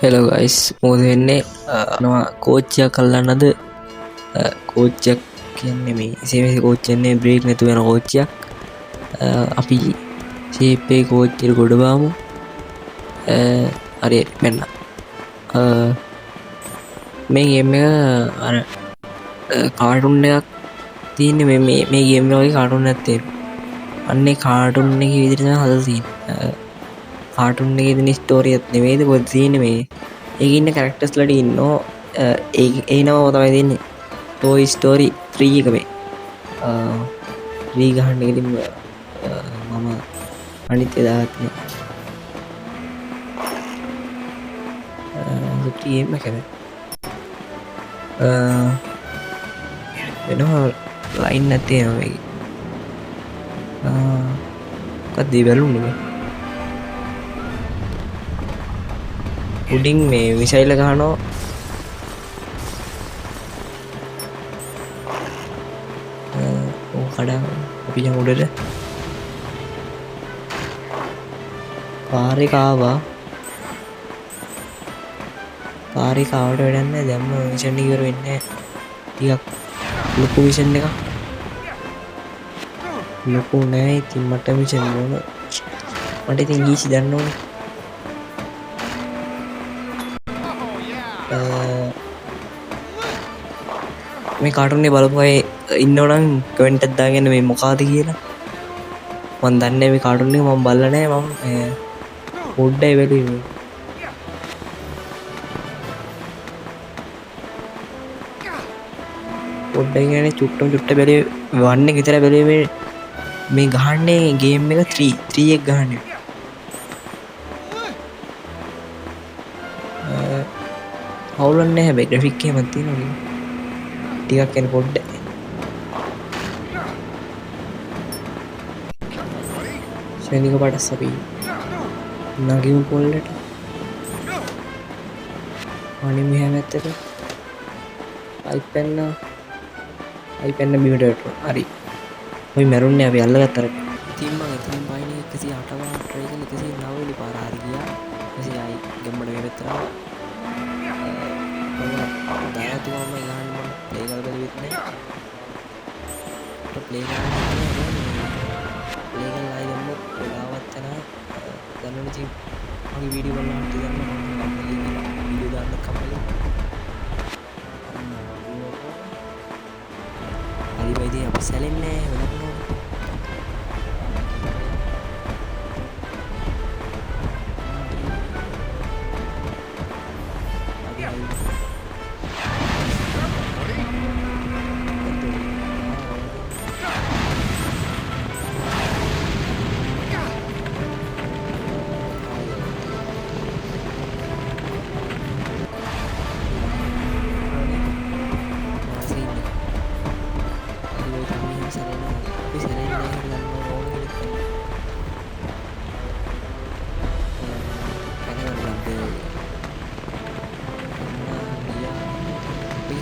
hello guys මොකද වෙන්නේ නවා කෝච්චයක් කල්ලන්නද කෝච්චක් කියන්නේ මේ සේමසි කෝච්චන්නේ බ්‍රේක් නැතු වෙන කෝච්චයක් අපි සේපේ කෝච්චර ගොඩබාමු අරි පෙන්න මේ ගේම අර කාටුන් එකක් තියන්න මේ ගේම වගේ කාටුන් ඇත්තේ අන්නේ කාටුන් එක විදිරන හදසින් කාටුන් එක දින ස්ටෝරියත් නෙවේද පොත් තියන මේ ඒඉන්න කරක්ටස් ලට ඉන්නෝ ඒ නව තමයි දෙන්නේ තෝයි ස්ටෝරි ත්‍රීක මේ ්‍රී ගහන්ඩ ඉතින් මම අනිත්‍ය දාත්න ටීම කැන වෙනවා ලයින් නැත්තේ නොවගේ කත්දී බැලුන්නේ උඩින් මේ විසයිල ගහනෝ කඩා අපි උඩට පාරිකාවා පාරිකාවට වැඩන්න දැම්ම විෂණිකර වෙන්න ටිකක් ලොකු විෂන් එක ලොකු නෑ ඉතින් මට විෂන් ඕන මට ඉතින් ගීසි දන්න ඕන මේ කාටුන්නේ බලපුයි ඉන්නවනම් කවෙන්ටත් දාගන්න මේ මොකාද කියලා මන් දන්න මේ කාටුන්නේ මම බල්ලනෑ මම පොඩ්ඩයි වැලීම පොඩ්ඩගෙන චුට්ටම් චුට්ට බැලේ වන්න විතර බැලේ මේ ගහන්නේ ගේම් එක ත්‍රියක් ගහන්න හවුලන්න හැබැ ග්‍රෆික්කේ මත්ති නොගේ ටිකක් කැන පොඩ්ඩ ශනික පට සපී නගිම පොල්ලට අනිම හැමැත්තට අයිපැන්න අයිපැන්න බිමටට හරි ඔයි මැරුන්න අප අල්ල ගත්තර තිම්ම එතින් පයින 108 ට්‍රේකල 109 පාරාරිගියා එසේ අයි ගම්මට වෙරතරා දාතුවම ගන්න ප්ලේකල් බැලිවෙත්නේ ප්ලේකල් අයි ගම්ම ගොඩාවත්තන දැනුනති මගේ වීඩියෝ වල නාට්‍ය ගන්න වීඩියෝ දාන්න කම්මලි හරි වයිදී අපි සැලෙන්නේ වෙනත් නෝ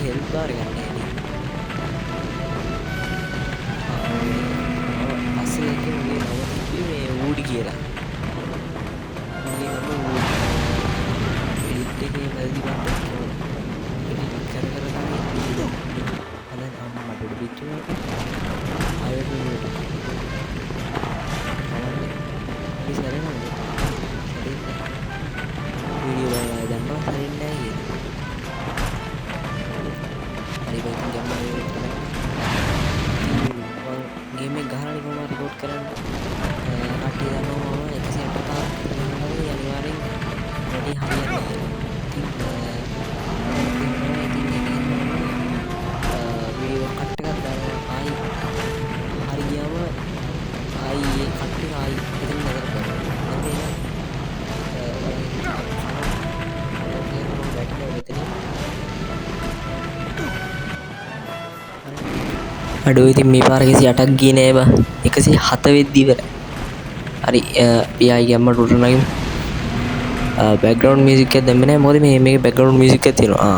හෙල්බාර ගන්නේ අසේ මේ මේ ඌඩි කියලා එලිට්ටේ වැදදි බට කර අද අම්මට පිච්චුවට අයට සැරෙන වීඩියෝ දන්නවා සරින්නෑ ගේම ගහරි කොම රිපෝට් කරන්න කට්ටිය දන්නවා මම 180 අනිවාර්යෙන් වැඩි හරියන්නේ වීඩියෝ කට් එකක් දානවා ආයි හරි ගියාම ආයි ඒ කට් එක ආයි එතන නතර කරනවා අඩුව ඉතින් මේ පාර 108ක් ගියේ නෑ බා 107 වෙද්දි ඉවර හරි පියායි ගම්මට උඩ නගිමු බෑග්ග්‍රවුන්ඩ් මියුසික් එකක් දැම්මේ නෑ මොකද මේකේ බෑග්ග්‍රවුන්ඩ් මියුසික් එකක් තියෙනවා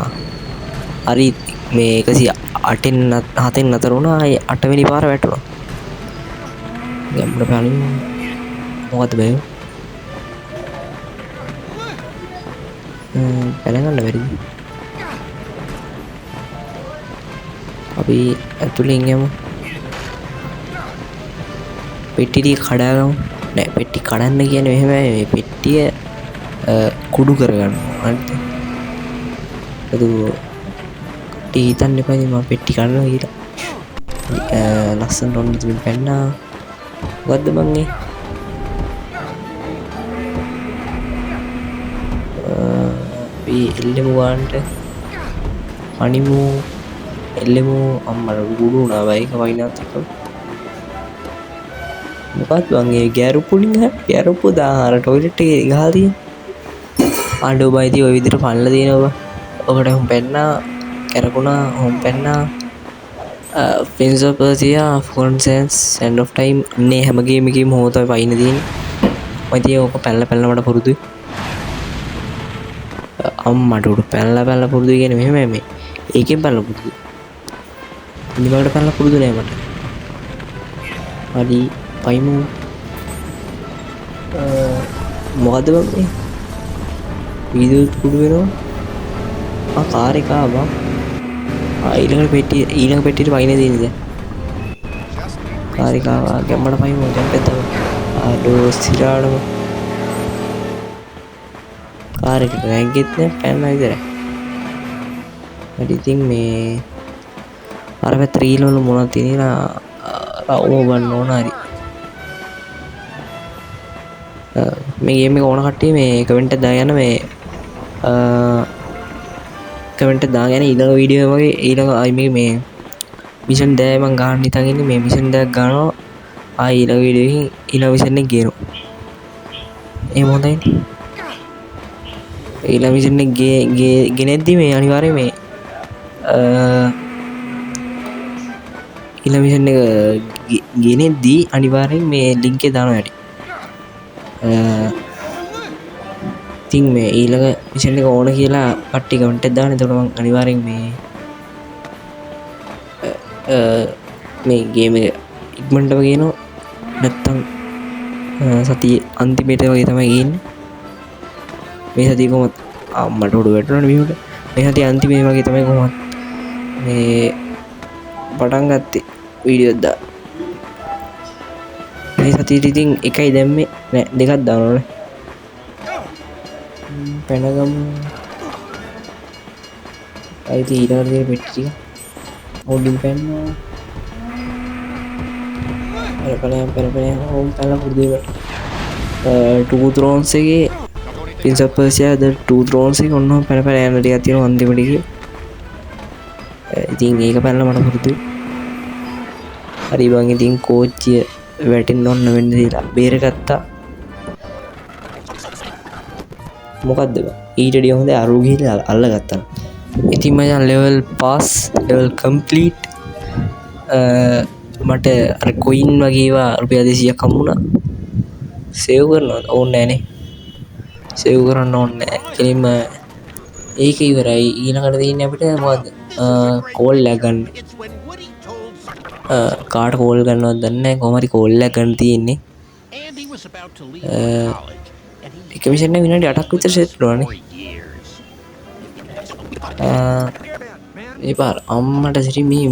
හරි මේ 108න් 7න් නතර වුණා 8 වෙනි පාර වැටුණා ගම්මට පානින් මොකද බෑ පැනගන්න වැරදි අපි ඇතුළින් යමු පෙට්ටිටි කඩාගමු නෑ පෙට්ටි කඩන්න කියන මෙහෙම මේ පෙට්ටිය කුඩු කරගන්න අන්ට හිතන්න එපා මම පෙට්ටි කඩනවා කියලා ලස්සනට ඔන්න ඉතින් පැන්නා මොකද්ද මං අපි එල්ලෙමු ගානට අනිමු එල්ලෙමු අම්මට ගුඩු වුණා බයික වයින්නත් එක්ක මොකක්ද මං ඒ ගැරුපුලින් ගැරුපු දාහාර ටොයිලට් එකේ ගහලා තියෙන ආණ්ඩුව බයිති ඔය විදිහට පන්නලා තියෙනවා ඔකට හොම් පැන්නා කැරකුණා හොම් පැන්නා Prince of Persia Forgotten Sands End of Time නේ හැම ගේම් එකේම හොම තමයි පයින්න තියෙන්නේ මම ඉතින් ඕක පැනලා මට පුරුදුයි අම්මට උඩ පැනලා පුරුදුයි කියන්නේ මෙහෙමයි මේ ඒකෙන් පැනලා පුරුදුයි ඉනිමකට පැනලා පුරුදු නෑ මට හරි පයිමු මොකද්ද මේ වීඩියෝ කුඩු වෙනවා කාර් එක ආවා ඊළඟ පෙට්ටියට පයින්න තියෙන්නේ දැන් කාර් එක ආවා ගැම්මට පයිමු ජම්ප් එක ආඩෝ සිරාඩම කාර් එකට රැග්ගෙත් නෑ පැනලා විතරයි හරි ඉතින් මේ අර පැත්ත රීල් වල මොනවද තියෙනවා රවුම ගන්න ඕන හරි මේ ගේම් එක ඕන කට්ටිය මේ කමෙන්ට් එක දාගෙන මේ කමෙන්ට් එක දාගෙන ඊළඟ වීඩියෝ වගේ ඊළඟ මේ මිෂන් 10 මම ගන්න හිතන් ඉන්නේ මේ මිෂන් 10ක් ගන්නවා ආයි ඊළඟ වීඩියෝ එකකින් ඊළඟ මිෂන් එක ගේනවා එහෙම හොඳයිනේ ඊළඟ මිෂන් එක ගෙනෙද්දි මේ අනිවාර්යයෙන් මේ ඊළඟ මිෂන් එක ගෙනෙද්දී අනිවාර්යෙන් මේ ලින්ක් එක දානවා ඇති ඉතින් මේ ඊළඟ මිෂන් එක ඕන කියලා කට්ටිය කමෙන්ට් එකක් දාන්න එතකොට මම අනිවාර්යෙන් මේ ගේම් එක ඉක්මනටම ගේනවා නැත්තම් සතියේ අන්තිමේට වගේ තමයි ගේන්නේ මේ සතිය කොහොමද අම්මට උඩ වැටුණානේ මෙහෙට මේ සතිය අන්තිමේ වගේ තමයි කොහොමද මේ පටන් ගත්තේ වීඩියෝ එක දාන්න මේ සතියට ඉතින් එකයි දැම්මේ නෑ දෙකක් දානවනේ පැනගමු අයිති ඊළඟට තියෙන පෙට්ටි ටික ඕඩින් පැන්නවා පැන ඕම් පැනලා පුරුදු වෙලා Two Thrones එකේ Prince of Persia The Two Thrones එක ඔන්න පැන යන ටිකක් තියෙනවා අන්තිමට ගියේ ඉතින් ඒක පැනලා මට පුරුදුයි හරි බං ඉතින් කෝච්චිය වැටෙන්න ඔන්න වෙන්න දීලා බේරගත්තා මොකක්ද ඊට ඩිය හොඳ අරු ගිහිල්ලා අල්ලගත්තා ඉතින් මචං ලෙවල් පාස් ලෙවල් කම්ප්ලීට් මට අර කොයින් වගේ ඒවා රුපියල් 200ක් හම්බුණා සේව් කරනවා ඕනේ නෑනේ සේව් කරන්න ඕනේ නෑ කෙලින්ම ඒක ඉවරයි ඊළඟට තියෙන්නේ අපිට මොකද්ද කෝල් එක ගන්න කාට කෝල් ගන්නවද දන්නේ නැහැ කොහොම හරි කෝල් එක ගන්න තියෙන්නේ එක මිෂන් එක විනාඩි 8ක් විතර සෙට් කරනවානේ ඒ පාර අම්මට සිරි මේ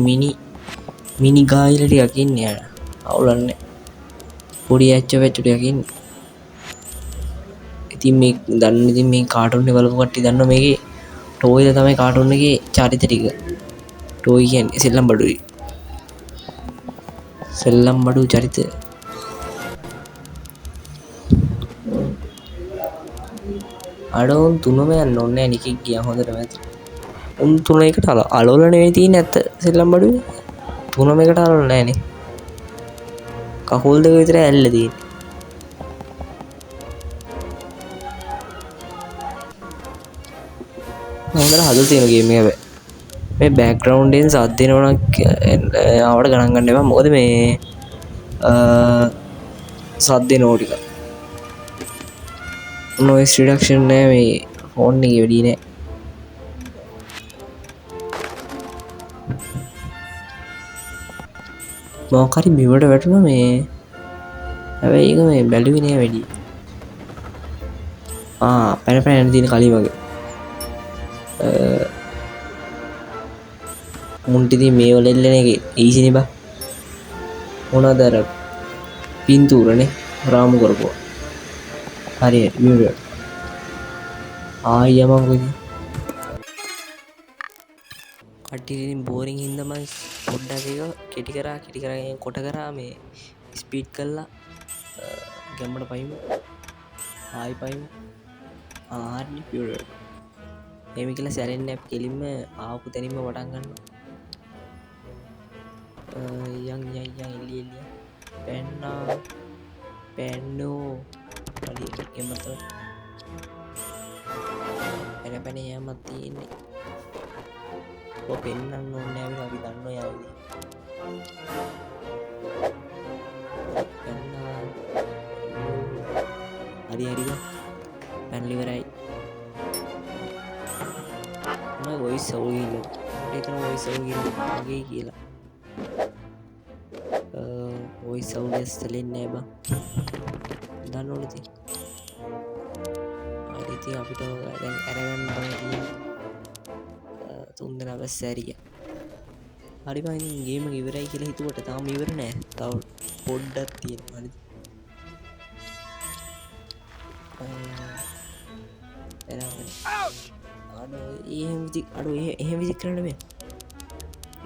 මිනි ගායිල ටිකක් ඉන්නේ යාර අවුලන්නේ පොඩි ඇච්චෝ වැච්චෝ ටිකක් ඉන්නේ ඉතින් මේ දන්න ඉතින් මේ කාටුන් එක බලපු කට්ටිය දන්නවා මේකේ ටෝයිල තමයි කාටුන් එකේ චරිත ටික ටෝයි කියන්නේ සෙල්ලම් බඩුයි සෙල්ලම් බඩු චරිත අඩෝන් තුනම යන්න ඕනේ නිකෙක් ගියා හොඳට මැති උන් තුන එකට අලවල නෙවෙයි තියෙන්නේ ඇත්ත සෙල්ලම් බඩුවේ තුනම එකට අලවල නැහැනේ කකුල් දෙක විතර ඇල්ල තියෙන්නේ හොඳට හදලා තියෙන ගේම් එක මේ බෑග්ග්‍රවුන්ඩ් එකෙන් සද්ද එනවා නම් ආවට ගණන් ගන්න එපා මොකද මේ සද්ද එනවා ටික noise reduction නෑ මේ ෆෝන් එකේ වැඩි නෑ මොකක් හරි බිමට වැටුණා මේ හැබැයි ඒක මේ බැලුවේ නෑ වැඩි පැන යන තියෙන කලින් වගේ මුන්ටිති මේ වලෙල්ලන එක ඊසිනි බා මොනදර පින්තූරනේ රාමු කරපුවා හරි ආයමංගොද කටින් බෝරිං හින්දම පොඩ්ඩක් කෙටි කරා කොට කරා මේ ස්පීඩ් කල්ලා ගැම්මට පයිම ආයි පයිම ආරි පිර එම කියලා සැරෙන් ඇප් කෙලින්ම ආපු තැනින්ම වටන් ගන්න එල්ලිය පැන්නා පැන්නෝ එමත පැන පැන යමත් තියෙන්නේ පෙන්න්න ඕන්න ඇවිල අපි දන්න යවද හරි හරිද පැන්ලිවරයි ගොයි සවගිල්ල ඒතන ඔයි සවගගේ කියලා ඔයි සවගස් තලෙන් නෑ බං දන්න ඕනති අරිති අපිට ඇරගන්න තුන්දෙන බස් සැරිය හරි පයිගේම ඉවරයි කියලා හිතුවට තාම ඉවර නෑ තව පොඩ්ඩත් තියෙන හරි අඩු එහෙම විසි කරන මේ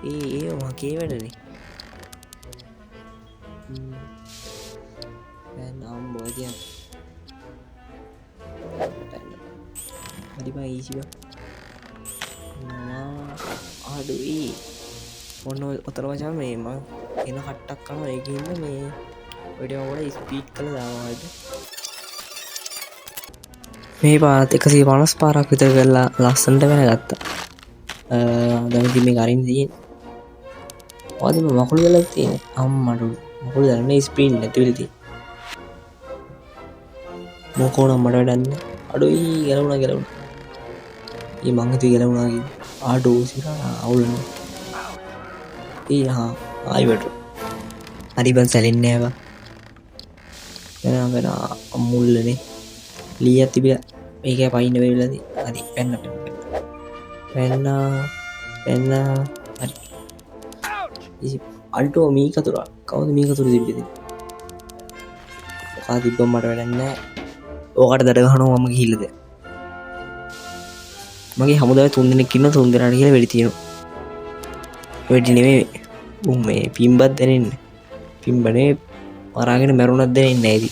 ඒ මගේ වැඩනේ නම් බෝධය හරිපා ඊසිව අඩුයි ඔන්න ඔතර වචා මේම එන කට්ටක් කන ඒකන්න මේ වැඩියවට ස්පීට් කළ දාවාද මේ පාත් 150 පාරක් විතර කරලා ලස්සන්ට වෙන ගත්තා දැනති මේ කරින් තියෙන් වාදම මකුළු වෙලක් තියෙන අම්මටු මකුළු දරන්න ස්පීන් නැතිවෙලති මොකෝනම් මට වැඩන්න අඩුයි ගැලවුණ ඒ මංගති ගැලවුණගේ ආඩෝ සිරා අවුලන ඒ හා ආයිවට හරිබන් සැලෙන්නේවා වෙන අම්මුල්ලනේ ලී ඇතිබිල මේක පයින්න වෙලද අදි පැන්න පැන්න හරි අල්ටෝ මීකතුරා කවද මීකතුර තිබෙද කා තිබ්බම් මට වැඩන්න ඕකට දඩගහනෝ මම හිල්ලද මගේ හමුදාව තුන්දෙනෙක්කින්න තුන්දෙනට කියල වැඩි තියෙනවා වැඩි නෙවේ උම් මේ පිම්බත් දැනන්න පිම්බනේ පරාගෙන මැරුණත් දැනන්න ඇති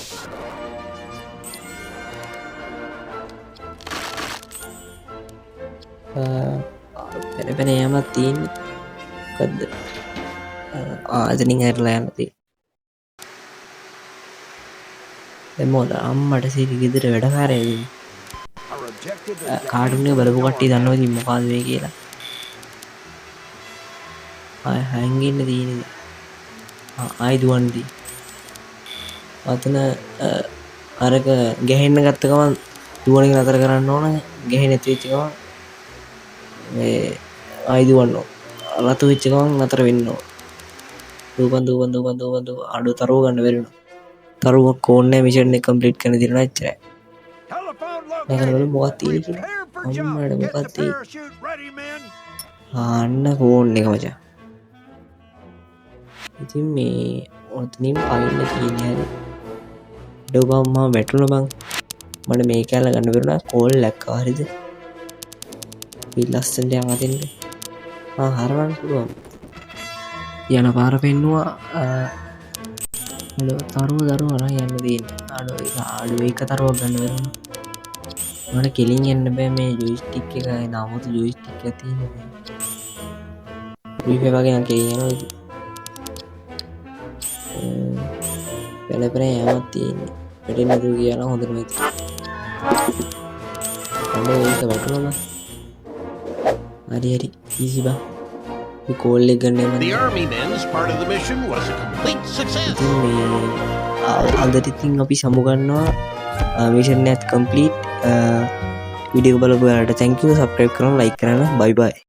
පැන පැන යමත් තියන්න කදද ආදනින් ඇරලා යන්නති එමෝද අම්මට සිරි ගෙදර වැඩකාරයදී කාටුනේ බලපු කට්ටි දන්නවද මොකාදවේ කියලා හැන්ගන්න දීනද ආයිදුවන්දී අතන අරක ගැහෙන්න ගත්තකමන් දුවනින් අතර කරන්න ඕන ගැහෙන ඇතිවෙච්චකවා ආයිදුවන්න රතු විච්චකවන් අතර වෙන්න දූපන්දූ අඩු තරුව ගන්න වෙරෙන තරුවක් කෝන්න මිෂණ කම්පලිට් කන දිරන ච්චර නැකවල මොකත් අම්මට මොකක්ති ආන්න කෝන්න එක මචා ඉතින් මේ ඔතනින් පලන්න කියන හැර ඩොබම්මා වැටුන බං මට මේ කෑල්ල ගන්න පෙරුණා කෝල් ලැක්කාරිද පිල්ලස්සට යමතින්ට හරවන්න පුළුවන් යන පාර පෙන්නවා තරුව දරුව අර යන්න දන්න ආඩුව එක තරුවක් ගන්න වෙරන මට කෙලින් එන්න බෑ මේ ජොයිස්ටික් එක නමුතු ජොයිස්ටික් ඇතින වගේ කෙලියන පැලපෙන යමත් තියන්නේ පැටි නතු කියලා හොඳර ඇති අඩ ඒක වැටුනම හරි හරි ඊසි බා කෝල්ලෙ ගන්න අදටිතින් අපි සමුගන්නවා මිෂන් ඇත් කම්පලීට් විඩියෝ බලපුයාට තැංකව සප්‍රයිප් කරන ලයි කරන්න බයිබයි